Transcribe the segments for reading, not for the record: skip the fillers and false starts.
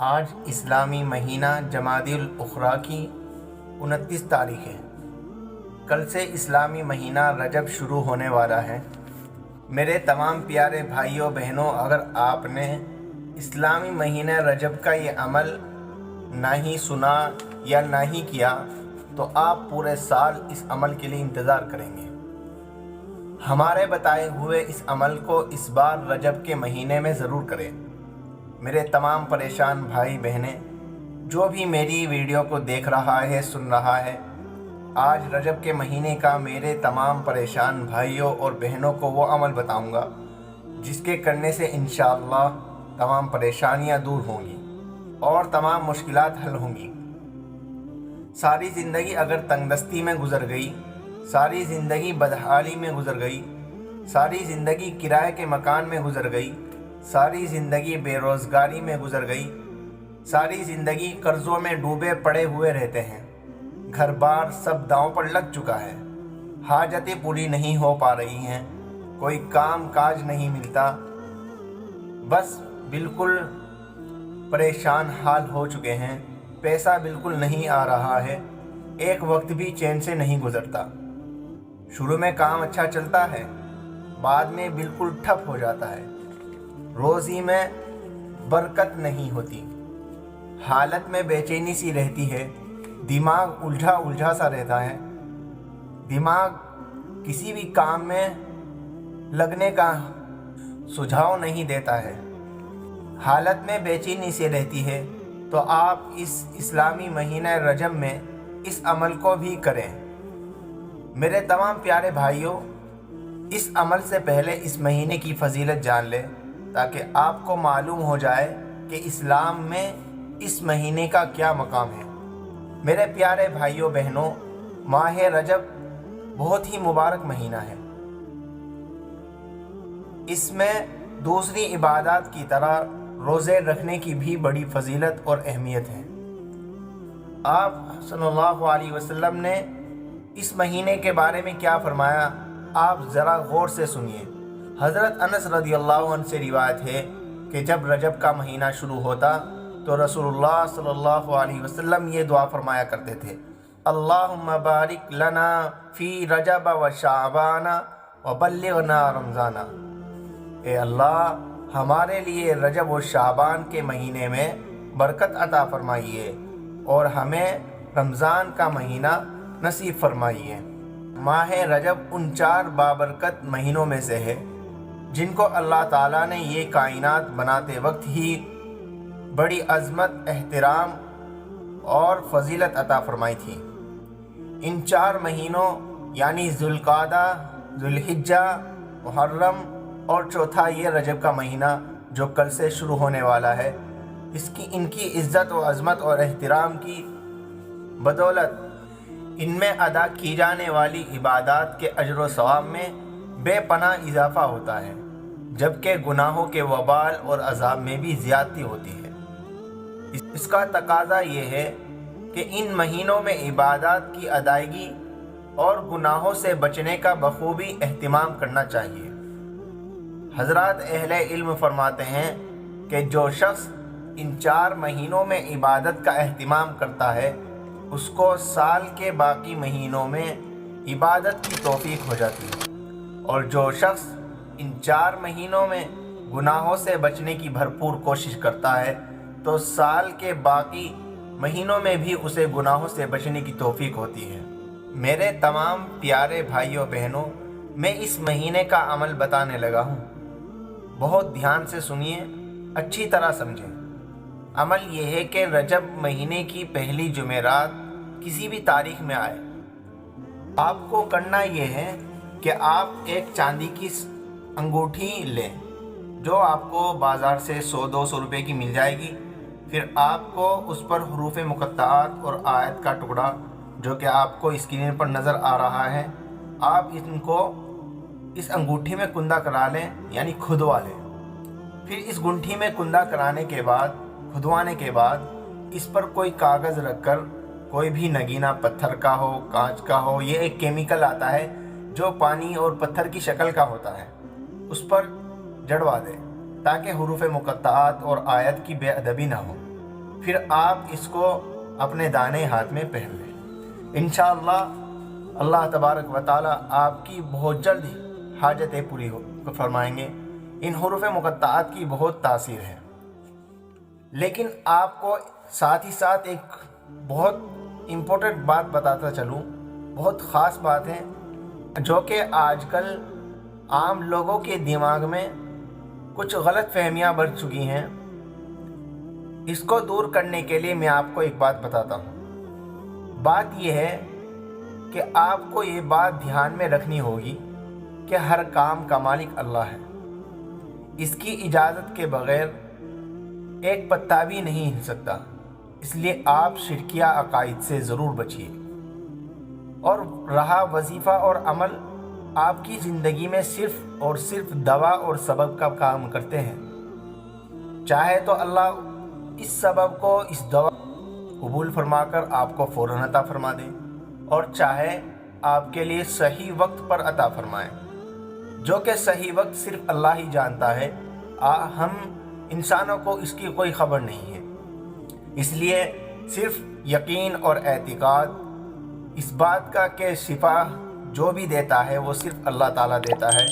آج اسلامی مہینہ جمادی الاخری کی 29 تاریخ ہے۔ کل سے اسلامی مہینہ رجب شروع ہونے والا ہے۔ میرے تمام پیارے بھائیوں بہنوں، اگر آپ نے اسلامی مہینہ رجب کا یہ عمل نہ ہی سنا یا نہ ہی کیا تو آپ پورے سال اس عمل کے لیے انتظار کریں گے۔ ہمارے بتائے ہوئے اس عمل کو اس بار رجب کے مہینے میں ضرور کریں۔ میرے تمام پریشان بھائی بہنیں، جو بھی میری ویڈیو کو دیکھ رہا ہے، سن رہا ہے، آج رجب کے مہینے کا میرے تمام پریشان بھائیوں اور بہنوں کو وہ عمل بتاؤں گا جس کے کرنے سے انشاءاللہ تمام پریشانیاں دور ہوں گی اور تمام مشکلات حل ہوں گی۔ ساری زندگی اگر تنگ دستی میں گزر گئی، ساری زندگی بدحالی میں گزر گئی، ساری زندگی کرائے کے مکان میں گزر گئی، ساری زندگی بے روزگاری میں گزر گئی، ساری زندگی قرضوں میں ڈوبے پڑے ہوئے رہتے ہیں، گھر بار سب داؤں پر لگ چکا ہے، حاجتیں پوری نہیں ہو پا رہی ہیں، کوئی کام کاج نہیں ملتا، بس بالکل پریشان حال ہو چکے ہیں، پیسہ بالکل نہیں آ رہا ہے، ایک وقت بھی چین سے نہیں گزرتا، شروع میں کام اچھا چلتا ہے، بعد میں بالکل ٹھپ ہو جاتا ہے، روزی میں برکت نہیں ہوتی، حالت میں بے چینی سی رہتی ہے، دماغ الجھا سا رہتا ہے، دماغ کسی بھی کام میں لگنے کا سجھاؤ نہیں دیتا ہے، حالت میں بے چینی سی رہتی ہے، تو آپ اس اسلامی مہینہ رجب میں اس عمل کو بھی کریں۔ میرے تمام پیارے بھائیوں، اس عمل سے پہلے اس مہینے کی فضیلت جان لیں تاکہ آپ کو معلوم ہو جائے کہ اسلام میں اس مہینے کا کیا مقام ہے۔ میرے پیارے بھائیوں بہنوں، ماہ رجب بہت ہی مبارک مہینہ ہے۔ اس میں دوسری عبادات کی طرح روزے رکھنے کی بھی بڑی فضیلت اور اہمیت ہے۔ آپ صلی اللہ علیہ وسلم نے اس مہینے کے بارے میں کیا فرمایا، آپ ذرا غور سے سنیے۔ حضرت انس رضی اللہ عنہ سے روایت ہے کہ جب رجب کا مہینہ شروع ہوتا تو رسول اللہ صلی اللہ علیہ وسلم یہ دعا فرمایا کرتے تھے: اللہم بارک لنا فی رجب و شعبان و بلغنا رمضان۔ اے اللہ، ہمارے لیے رجب و شعبان کے مہینے میں برکت عطا فرمائیے اور ہمیں رمضان کا مہینہ نصیب فرمائیے۔ ماہ رجب ان 4 بابرکت مہینوں میں سے ہے جن کو اللہ تعالیٰ نے یہ کائنات بناتے وقت ہی بڑی عظمت، احترام اور فضیلت عطا فرمائی تھی۔ ان 4 مہینوں یعنی ذوالقعدہ، ذوالحجہ، محرم اور چوتھا یہ رجب کا مہینہ جو کل سے شروع ہونے والا ہے، ان کی عزت و عظمت اور احترام کی بدولت ان میں ادا کی جانے والی عبادات کے اجر و ثواب میں بے پناہ اضافہ ہوتا ہے، جبکہ گناہوں کے وبال اور عذاب میں بھی زیادتی ہوتی ہے۔ اس کا تقاضا یہ ہے کہ ان مہینوں میں عبادات کی ادائیگی اور گناہوں سے بچنے کا بخوبی اہتمام کرنا چاہیے۔ حضرات اہل علم فرماتے ہیں کہ جو شخص ان 4 مہینوں میں عبادت کا اہتمام کرتا ہے، اس کو سال کے باقی مہینوں میں عبادت کی توفیق ہو جاتی ہے، اور جو شخص ان 4 مہینوں میں گناہوں سے بچنے کی بھرپور کوشش کرتا ہے تو سال کے باقی مہینوں میں بھی اسے گناہوں سے بچنے کی توفیق ہوتی ہے۔ میرے تمام پیارے بھائیوں بہنوں، میں اس مہینے کا عمل بتانے لگا ہوں، بہت دھیان سے سنیے، اچھی طرح سمجھیں۔ عمل یہ ہے کہ رجب مہینے کی پہلی جمعرات کسی بھی تاریخ میں آئے، آپ کو کرنا یہ ہے کہ آپ ایک چاندی کی انگوٹھی لیں جو آپ کو بازار سے 100-200 روپے کی مل جائے گی، پھر آپ کو اس پر حروف مقطعات اور آیت کا ٹکڑا جو کہ آپ کو اسکرین پر نظر آ رہا ہے، آپ ان کو اس انگوٹھی میں کندہ کرا لیں، یعنی کھدوا لیں۔ پھر اس گنٹھی میں کندہ کرانے کے بعد، کھدوانے کے بعد، اس پر کوئی کاغذ رکھ کر، کوئی بھی نگینا پتھر کا ہو، کانچ کا ہو، یہ ایک کیمیکل آتا ہے جو پانی اور پتھر کی شکل کا ہوتا ہے، اس پر جڑوا دیں تاکہ حروف مقطعات اور آیت کی بے ادبی نہ ہو۔ پھر آپ اس کو اپنے دائیں ہاتھ میں پہن لیں۔ انشاءاللہ اللہ تبارک و تعالی آپ کی بہت جلد حاجتیں پوری فرمائیں گے۔ ان حروف مقطعات کی بہت تاثیر ہے، لیکن آپ کو ساتھ ہی ساتھ ایک بہت امپورٹنٹ بات بتاتا چلوں، بہت خاص بات ہے جو کہ آج کل عام لوگوں کے دماغ میں کچھ غلط فہمیاں بڑھ چکی ہیں۔ اس کو دور کرنے کے لیے میں آپ کو ایک بات بتاتا ہوں۔ بات یہ ہے کہ آپ کو یہ بات دھیان میں رکھنی ہوگی کہ ہر کام کا مالک اللہ ہے۔ اس کی اجازت کے بغیر ایک پتا بھی نہیں ہل سکتا، اس لیے آپ شرکیہ عقائد سے ضرور بچیے۔ اور رہا وظیفہ اور عمل، آپ کی زندگی میں صرف اور صرف دوا اور سبب کا کام کرتے ہیں۔ چاہے تو اللہ اس سبب کو، اس دوا قبول فرما کر آپ کو فوراً عطا فرما دے، اور چاہے آپ کے لیے صحیح وقت پر عطا فرمائے، جو کہ صحیح وقت صرف اللہ ہی جانتا ہے۔ ہم انسانوں کو اس کی کوئی خبر نہیں ہے۔ اس لیے صرف یقین اور اعتقاد اس بات کا کہ شفا جو بھی دیتا ہے وہ صرف اللہ تعالیٰ دیتا ہے،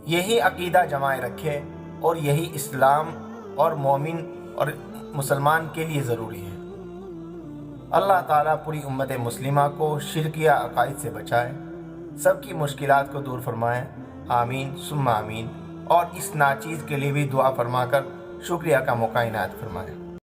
یہی عقیدہ جمائے رکھے، اور یہی اسلام اور مومن اور مسلمان کے لیے ضروری ہے۔ اللہ تعالیٰ پوری امت مسلمہ کو شرکیہ عقائد سے بچائے، سب کی مشکلات کو دور فرمائے، آمین ثم آمین۔ اور اس ناچیز کے لیے بھی دعا فرما کر شکریہ کا موقع عنایت فرمائے۔